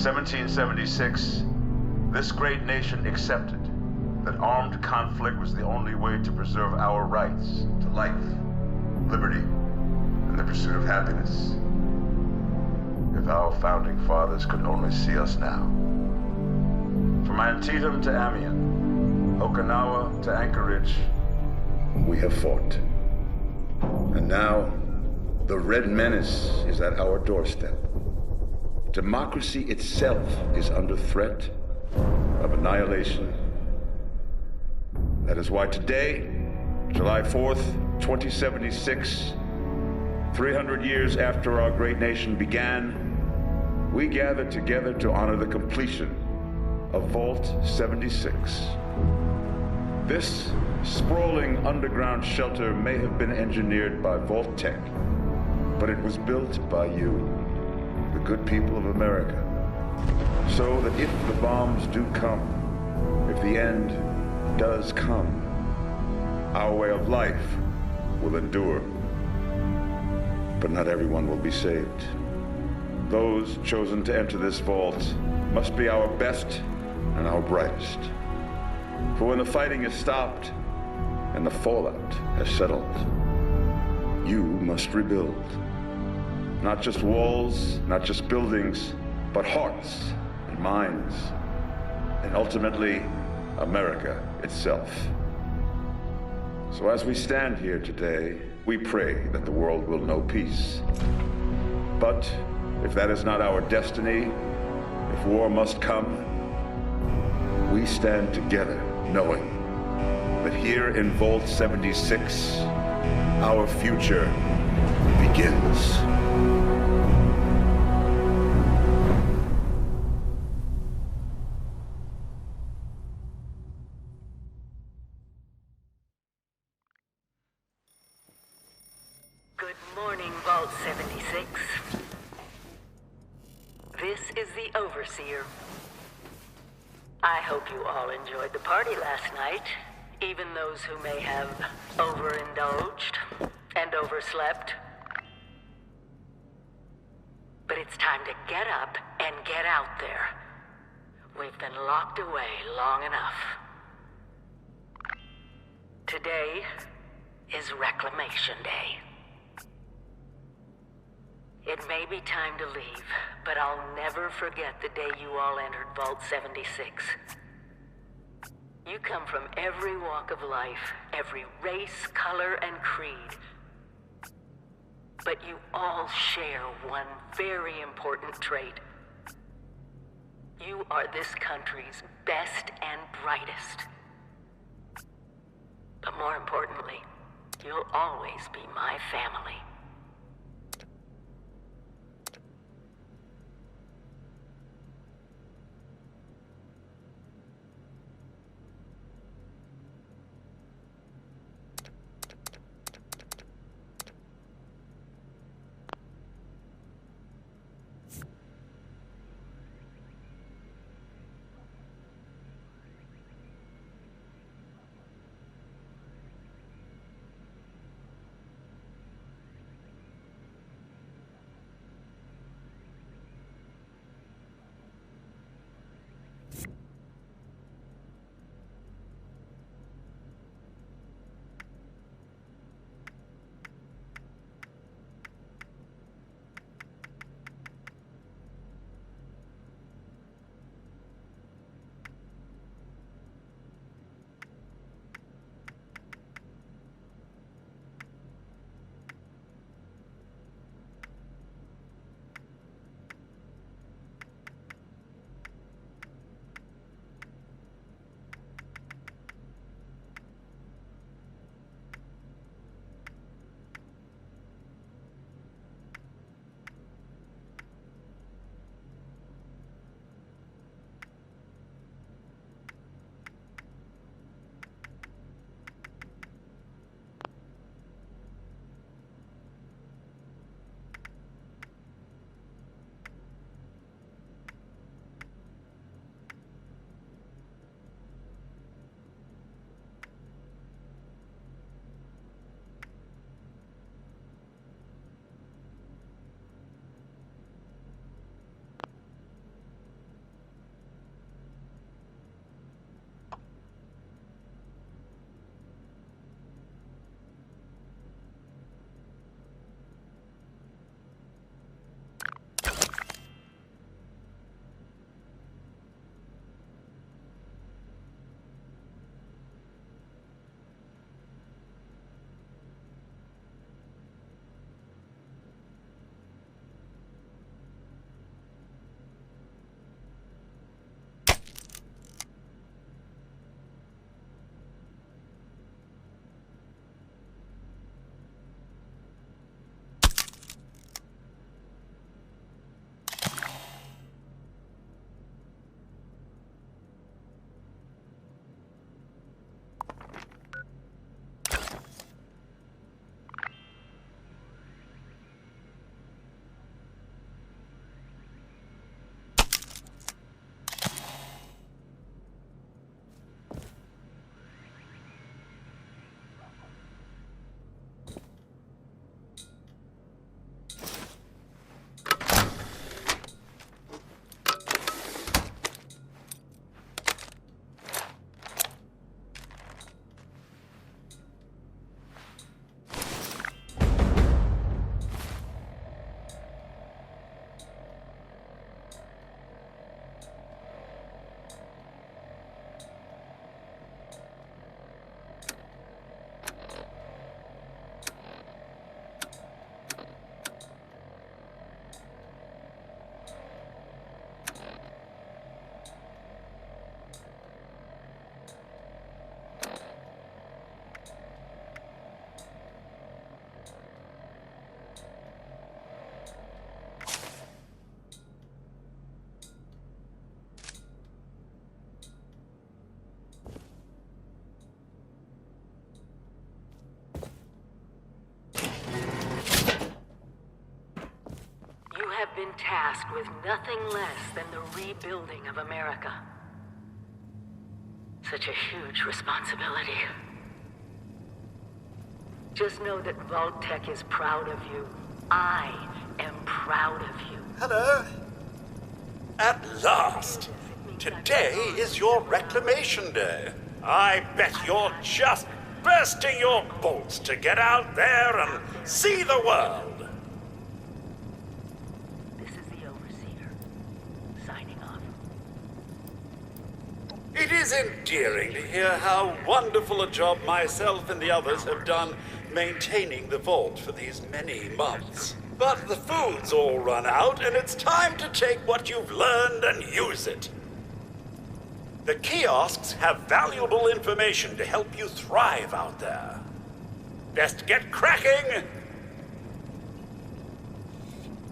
1776, this great nation accepted that armed conflict was the only way to preserve our rights to life, liberty, and the pursuit of happiness. If our founding fathers could only see us now. From Antietam to Amiens, Okinawa to Anchorage, we have fought. And now, the Red Menace is at our doorstep. Democracy itself is under threat of annihilation. That is why today, July 4th, 2076, 300 years after our great nation began, we gather together to honor the completion of Vault 76. This sprawling underground shelter may have been engineered by Vault Tech, but it was built by you, the good people of America, so that if the bombs do come, if the end does come, our way of life will endure. But not everyone will be saved. Those chosen to enter this vault must be our best and our brightest. For when the fighting is stopped and the fallout has settled, you must rebuild. Not just walls, not just buildings, but hearts and minds, and ultimately, America itself. So as we stand here today, we pray that the world will know peace. But if that is not our destiny, if war must come, we stand together knowing that here in Vault 76, our future begins. Good morning, Vault 76. This is the Overseer. I hope you all enjoyed the party last night, even those who may have overindulged and overslept. But it's time to get up and get out there. We've been locked away long enough. Today is Reclamation Day. It may be time to leave, but I'll never forget the day you all entered Vault 76. You come from every walk of life, every race, color, and creed. But you all share one very important trait. You are this country's best and brightest. But more importantly, you'll always be my family. tasked with nothing less than the rebuilding of America. Such a huge responsibility. Just know that Vault-Tec is proud of you. I am proud of you. Hello. At last. Today is your reclamation day. I bet you're just bursting your bolts to get out there and see the world. This is the Overseer, signing off. It is endearing to hear how wonderful a job myself and the others have done maintaining the vault for these many months. But the food's all run out, and it's time to take what you've learned and use it. The kiosks have valuable information to help you thrive out there. Best get cracking!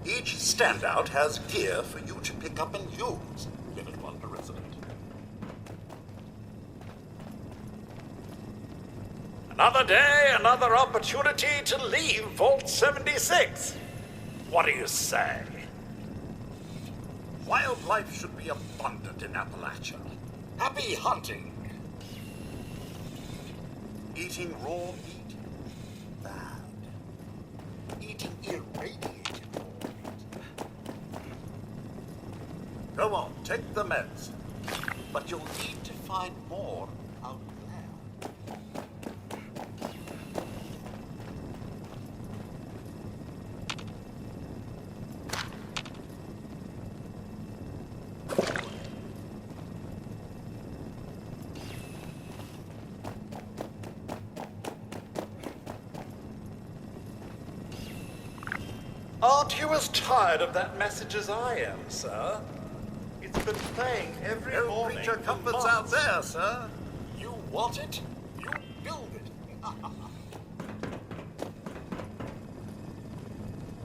Each standout has gear for you to pick up and use, Level 1 resident. Another day, another opportunity to leave Vault 76. What do you say? Wildlife should be abundant in Appalachia. Happy hunting. Eating raw meat? Bad. Eating irradiated raw meat? Go on, take the meds. But you'll need to find more out there. Aren't you as tired of that message as I am, sir? It's been playing every morning. No creature comforts out there, sir. You want it, you build it.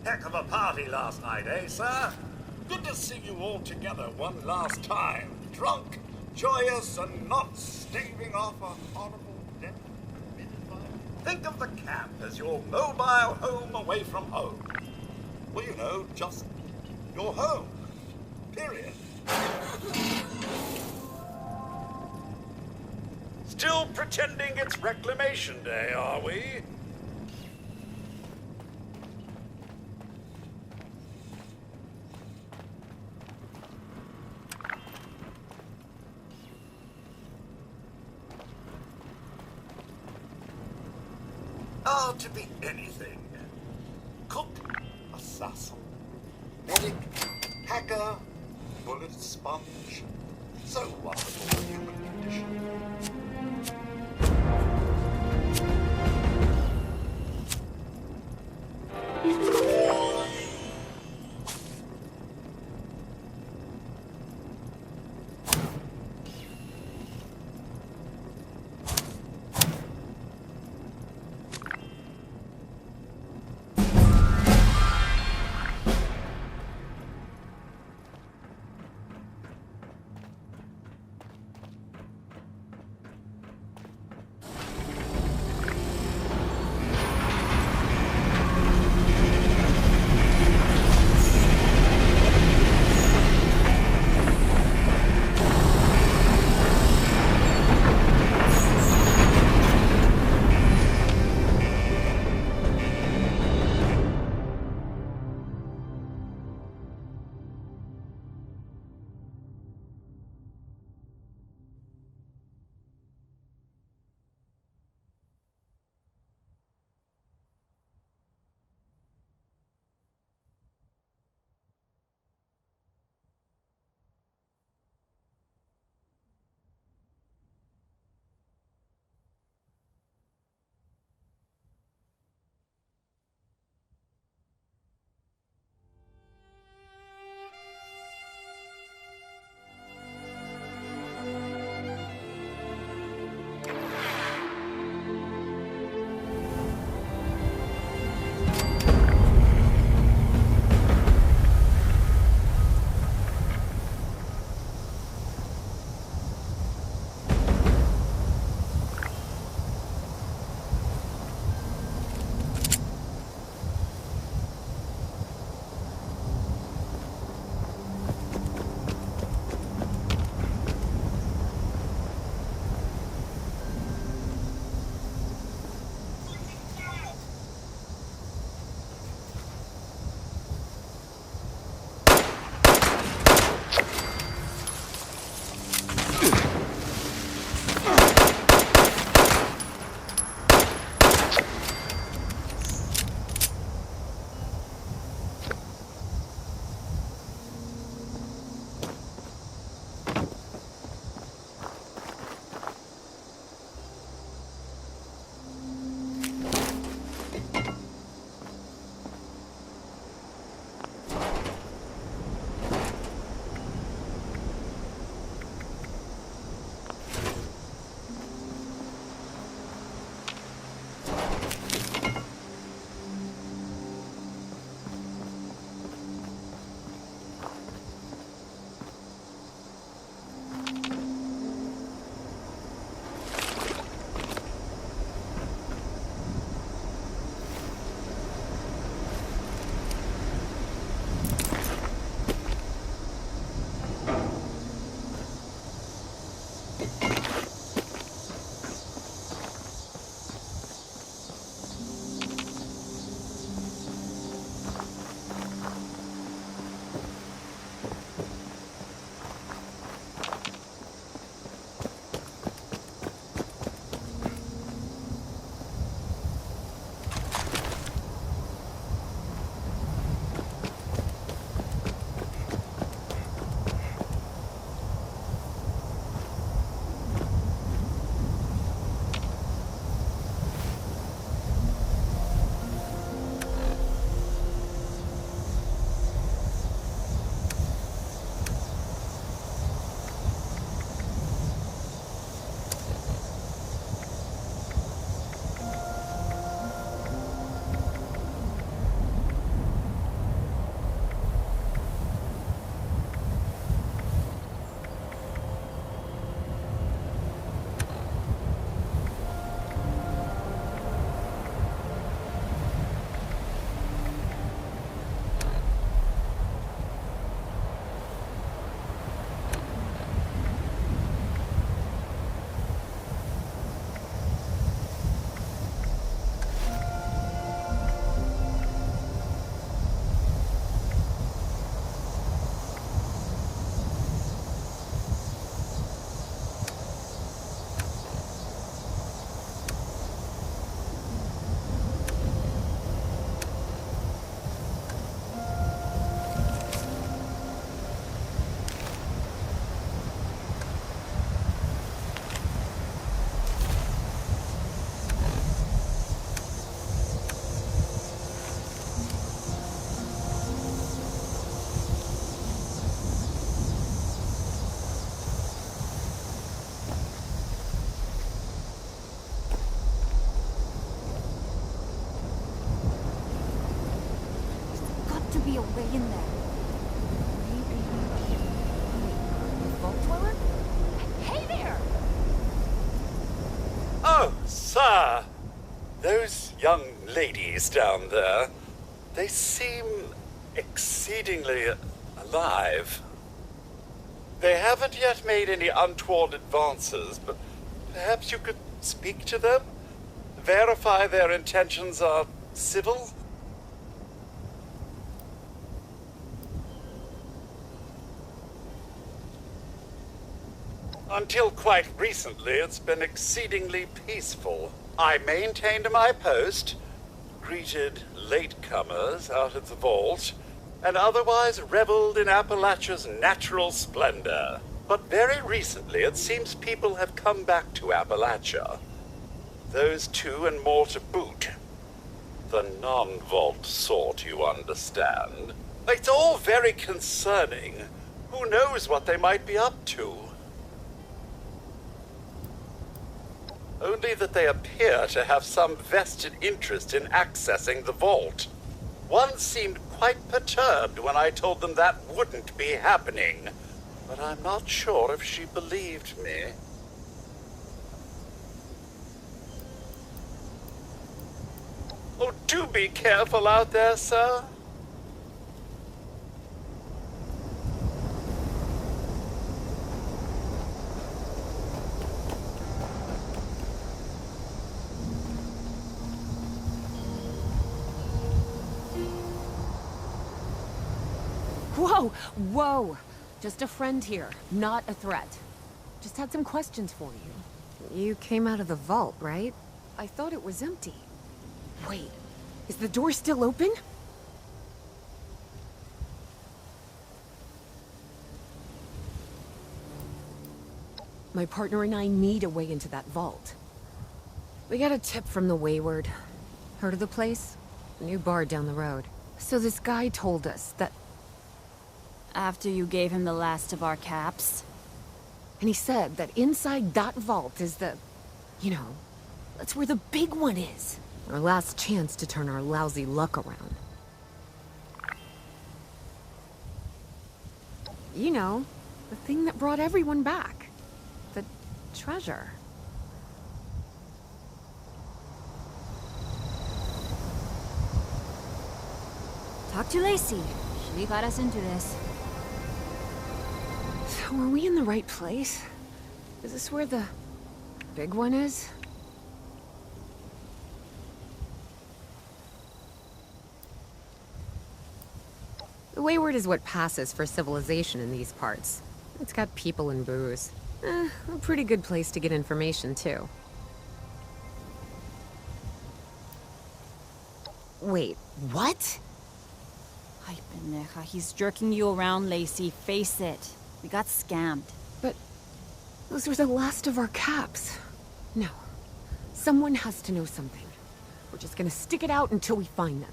Heck of a party last night, eh, sir? Good to see you all together one last time. Drunk, joyous, and not staving off a horrible death. Think of the camp as your mobile home away from home. Well, you know, just your home. Period. Still pretending it's Reclamation Day, are we? Oh, to be anything. Cook, assassin, medic, hacker, bullet sponge. So wonderful the human condition. be a way in there. Maybe... the vault dweller? Hey there! Oh, sir! Those young ladies down there, they seem exceedingly alive. They haven't yet made any untoward advances, but perhaps you could speak to them? Verify their intentions are civil? Until quite recently, it's been exceedingly peaceful. I maintained my post, greeted latecomers out at the vault, and otherwise reveled in Appalachia's natural splendor. But very recently, it seems people have come back to Appalachia. Those two and more to boot. The non-vault sort, you understand. It's all very concerning. Who knows what they might be up to? Only that they appear to have some vested interest in accessing the vault. One seemed quite perturbed when I told them that wouldn't be happening, but I'm not sure if she believed me. Oh, do be careful out there, sir. Whoa! Whoa! Just a friend here, not a threat. Just had some questions for you. You came out of the vault, right? I thought it was empty. Wait, is the door still open? My partner and I need a way into that vault. We got a tip from the Wayward. Heard of the place? A new bar down the road. So this guy told us that... After you gave him the last of our caps? And he said that inside that vault is the... You know, that's where the big one is. Our last chance to turn our lousy luck around. You know, the thing that brought everyone back. The treasure. Talk to Lacey. She got us into this. So are we in the right place? Is this where the big one is? The Wayward is what passes for civilization in these parts. It's got people and booze. A pretty good place to get information, too. Wait, what? Ay, pendeja. He's jerking you around, Lacey. Face it. We got scammed. But those were the last of our caps. No. Someone has to know something. We're just gonna stick it out until we find them.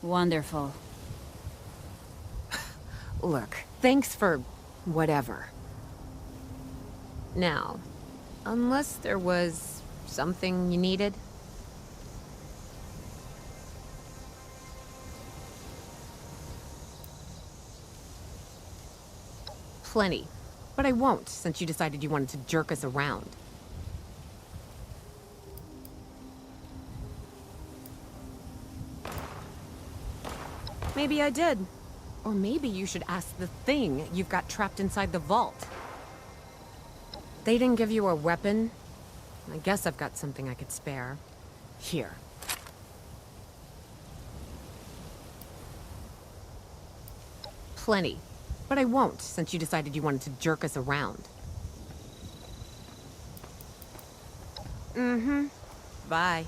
Wonderful. Look, thanks for whatever. Now, unless there was something you needed. Plenty. But I won't, since you decided you wanted to jerk us around. Maybe I did. Or maybe you should ask the thing you've got trapped inside the vault. They didn't give you a weapon? I guess I've got something I could spare. Here. Plenty. But I won't, since you decided you wanted to jerk us around. Mm-hmm. Bye.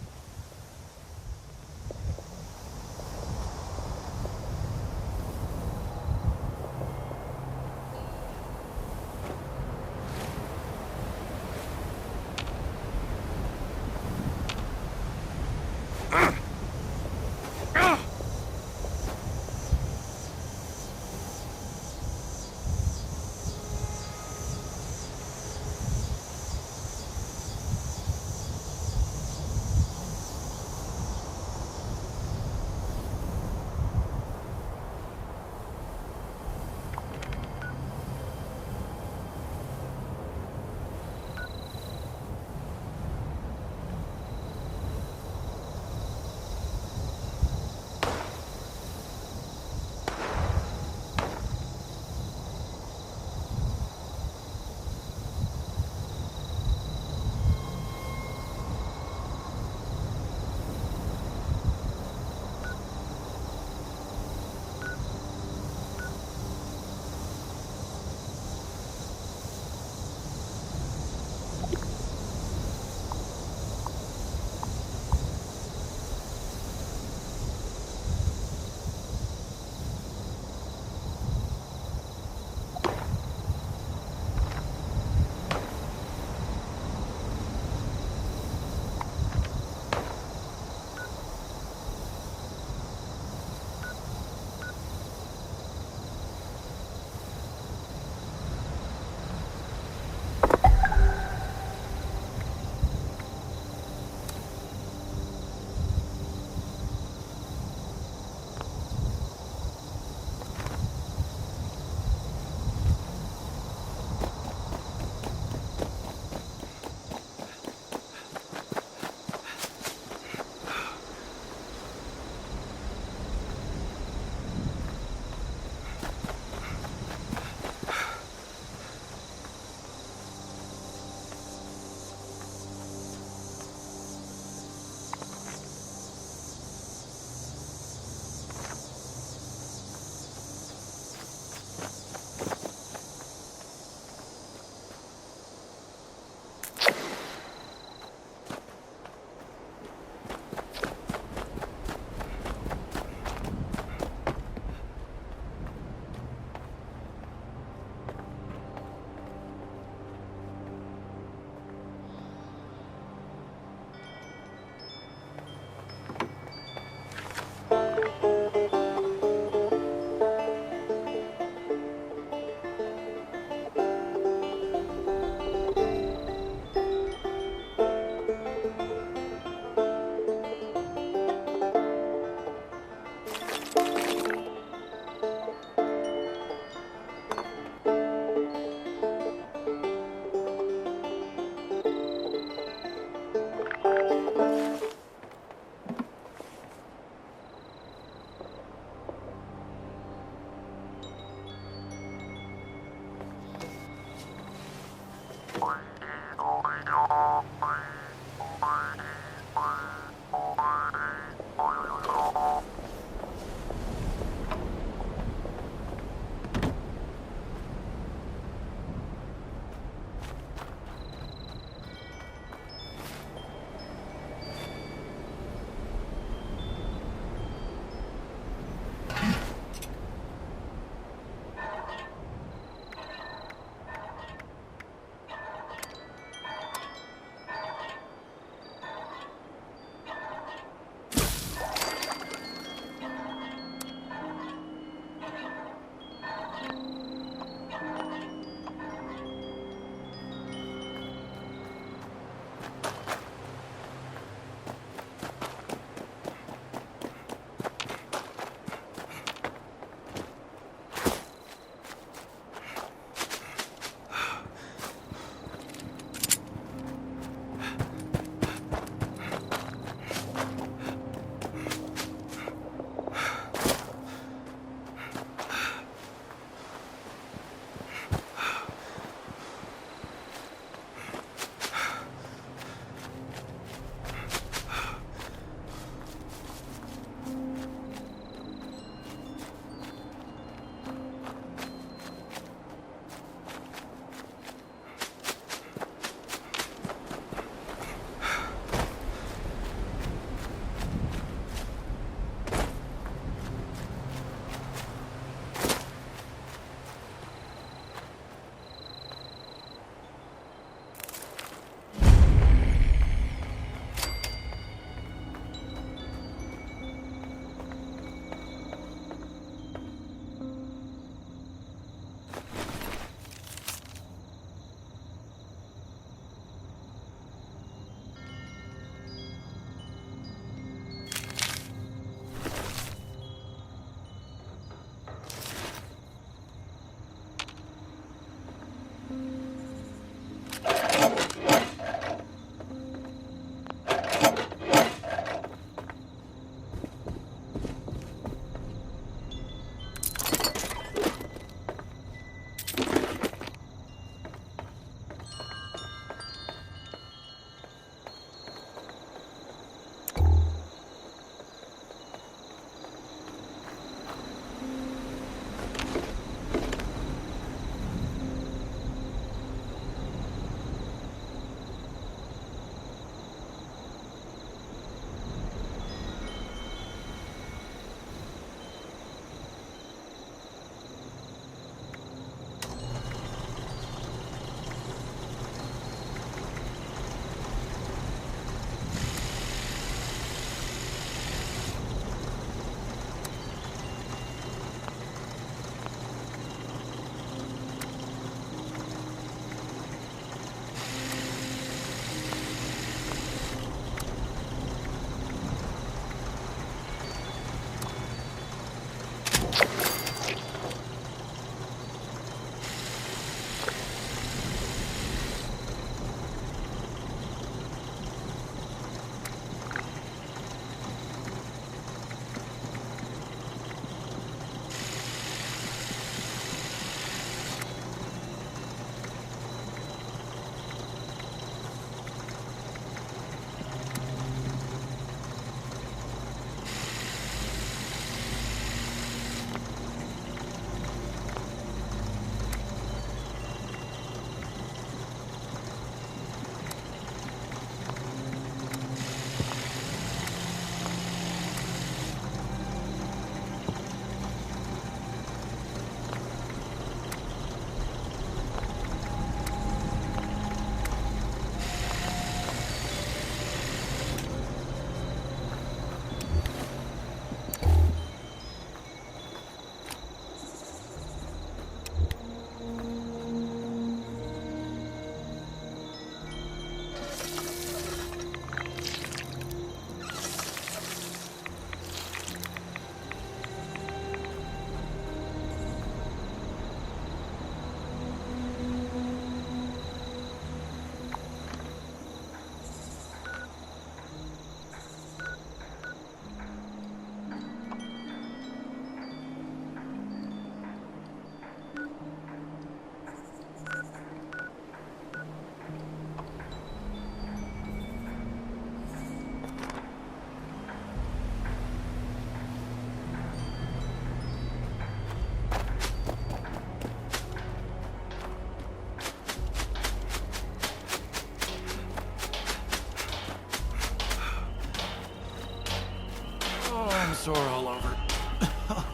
sore all over.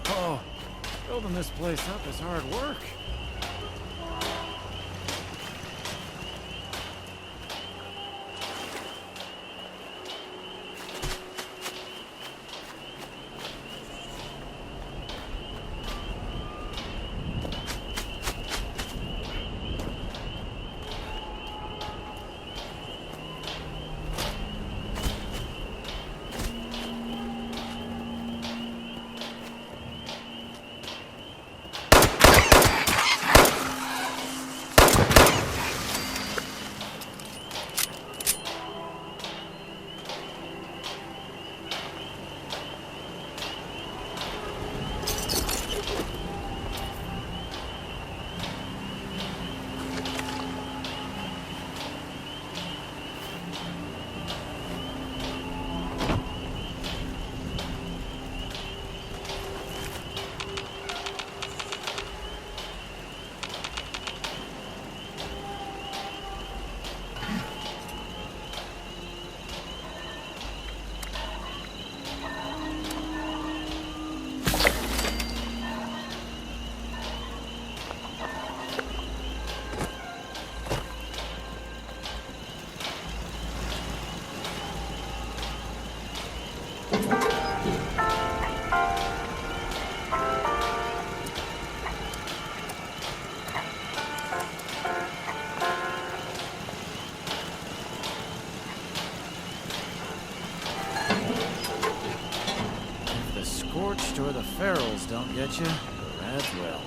Oh, building this place up is hard work. Scorched or the ferals don't get you, the rats will.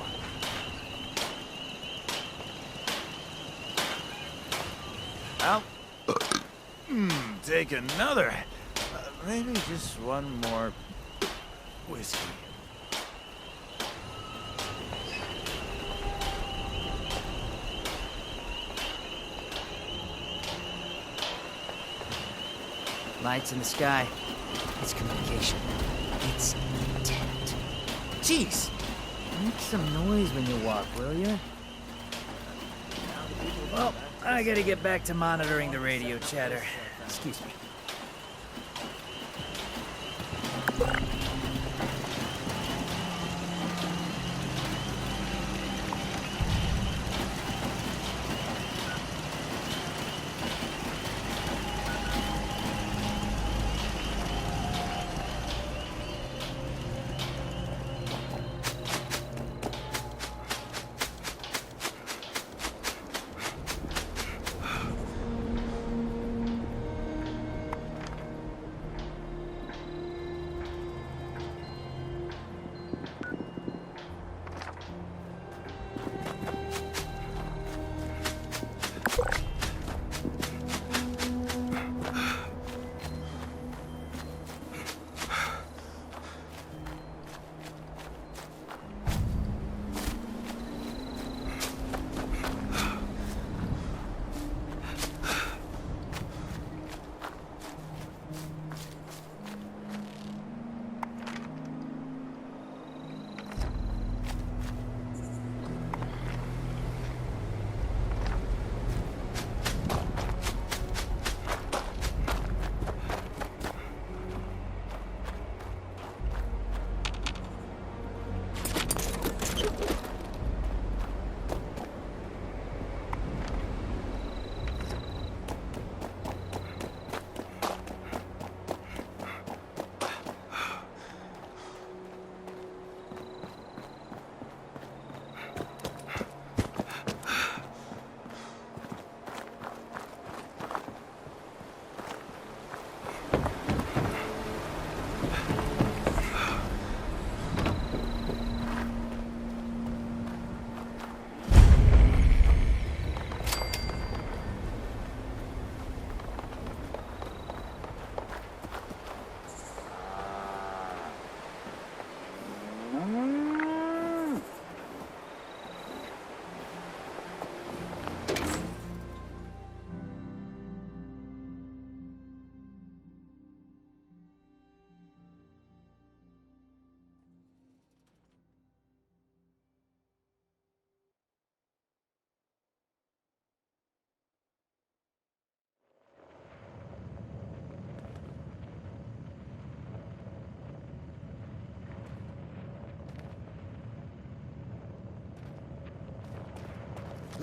I'll take another. Maybe just one more whiskey. Lights in the sky. It's communication. It's intent. Jeez! Make some noise when you walk, will you? Well, I gotta get back to monitoring the radio chatter. Excuse me.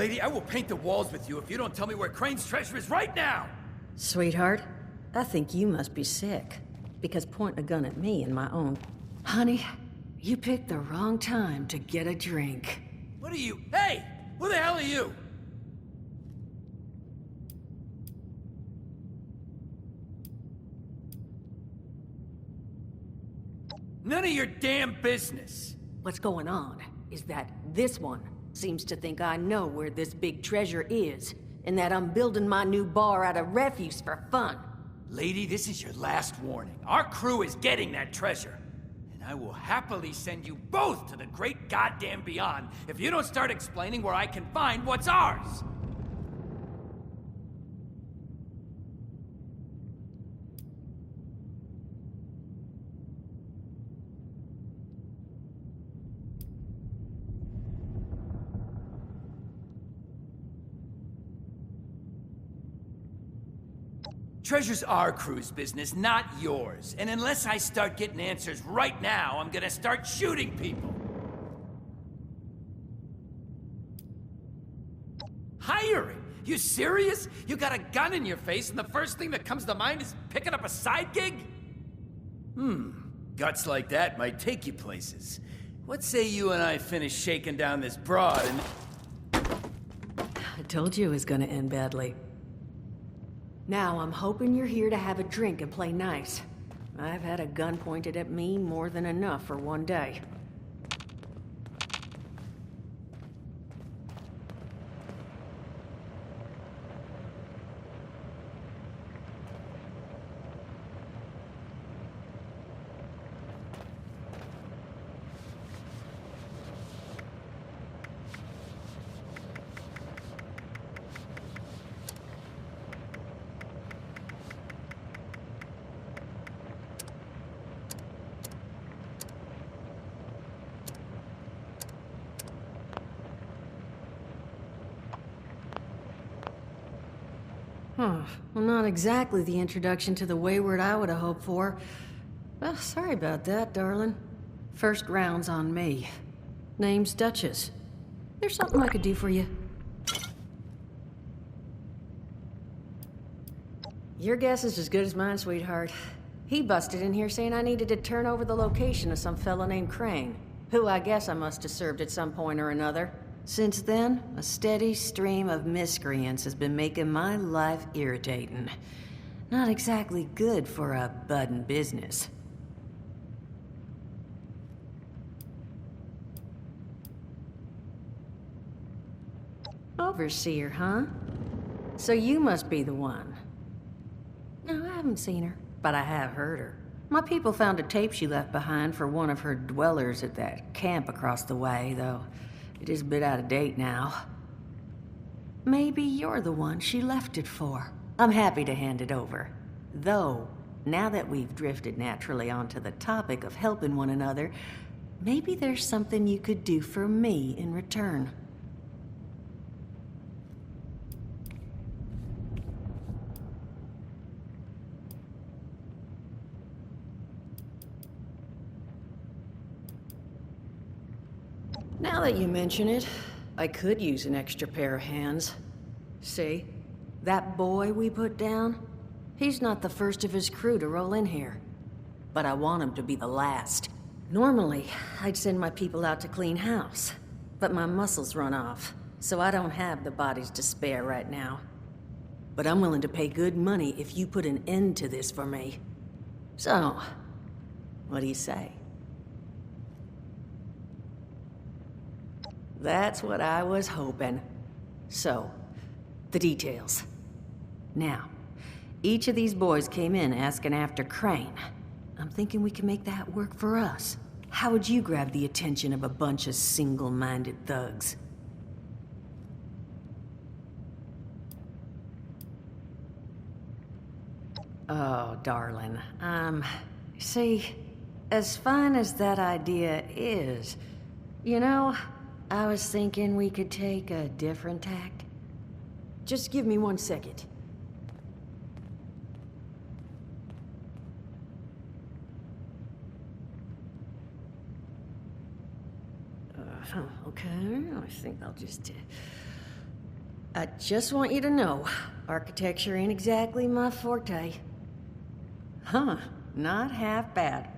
Lady, I will paint the walls with you if you don't tell me where Crane's treasure is right now! Sweetheart, I think you must be sick. Because pointing a gun at me in my own... Honey, you picked the wrong time to get a drink. What are you? Hey! Who the hell are you? None of your damn business! What's going on is that this one seems to think I know where this big treasure is, and that I'm building my new bar out of refuse for fun. Lady, this is your last warning. Our crew is getting that treasure. And I will happily send you both to the great goddamn beyond if you don't start explaining where I can find what's ours! Treasure's our crew's business, not yours. And unless I start getting answers right now, I'm gonna start shooting people. Hiring? You serious? You got a gun in your face and the first thing that comes to mind is picking up a side gig? Guts like that might take you places. What say you and I finish shaking down this broad and... I told you it was gonna end badly. Now I'm hoping you're here to have a drink and play nice. I've had a gun pointed at me more than enough for one day. Well, not exactly the introduction to the wayward I would have hoped for. Well, sorry about that, darling. First round's on me. Name's Duchess. There's something I could do for you. Your guess is as good as mine, sweetheart. He busted in here saying I needed to turn over the location of some fellow named Crane, who I guess I must have served at some point or another. Since then, a steady stream of miscreants has been making my life irritating. Not exactly good for a budding business. Overseer, huh? So you must be the one. No, I haven't seen her, but I have heard her. My people found a tape she left behind for one of her dwellers at that camp across the way, though it is a bit out of date now. Maybe you're the one she left it for. I'm happy to hand it over. Though, now that we've drifted naturally onto the topic of helping one another, maybe there's something you could do for me in return. Now that you mention it, I could use an extra pair of hands. See? That boy we put down? He's not the first of his crew to roll in here. But I want him to be the last. Normally, I'd send my people out to clean house. But my muscles run off, so I don't have the bodies to spare right now. But I'm willing to pay good money if you put an end to this for me. So, what do you say? That's what I was hoping. So, the details. Now, each of these boys came in asking after Crane. I'm thinking we can make that work for us. How would you grab the attention of a bunch of single-minded thugs? Oh, darling, see, as fine as that idea is, you know, I was thinking we could take a different tack. Just give me 1 second. Okay, I think I'll just I just want you to know, architecture ain't exactly my forte. Huh, not half bad.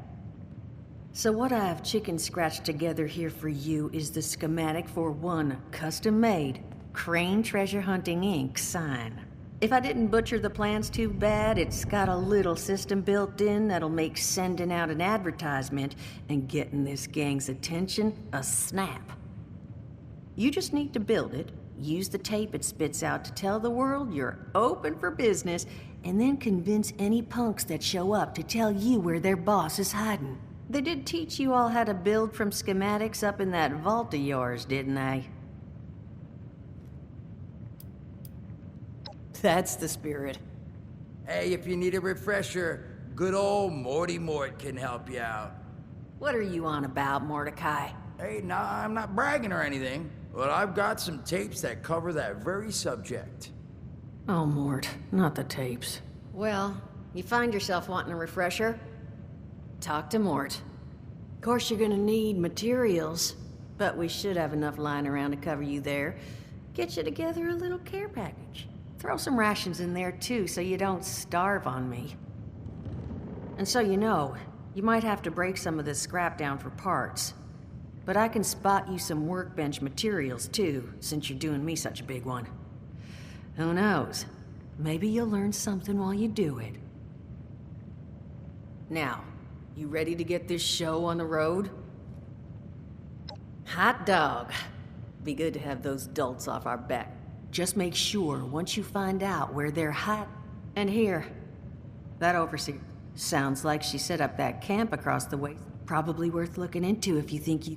So what I have chicken scratched together here for you is the schematic for one custom-made Crane Treasure Hunting Inc. sign. If I didn't butcher the plans too bad, it's got a little system built in that'll make sending out an advertisement and getting this gang's attention a snap. You just need to build it, use the tape it spits out to tell the world you're open for business, and then convince any punks that show up to tell you where their boss is hiding. They did teach you all how to build from schematics up in that vault of yours, didn't they? That's the spirit. Hey, if you need a refresher, good old Morty Mort can help you out. What are you on about, Mordecai? Hey, nah, I'm not bragging or anything, but I've got some tapes that cover that very subject. Oh, Mort, not the tapes. Well, you find yourself wanting a refresher? Talk to Mort. Of course you're gonna need materials, but we should have enough lying around to cover you there. Get you together a little care package. Throw some rations in there too, so you don't starve on me. And so you know, you might have to break some of this scrap down for parts. But I can spot you some workbench materials too, since you're doing me such a big one. Who knows? Maybe you'll learn something while you do it. Now, you ready to get this show on the road? Hot dog. Be good to have those dolts off our back. Just make sure once you find out where they're hot. And here, that overseer sounds like she set up that camp across the way. Probably worth looking into if you think you...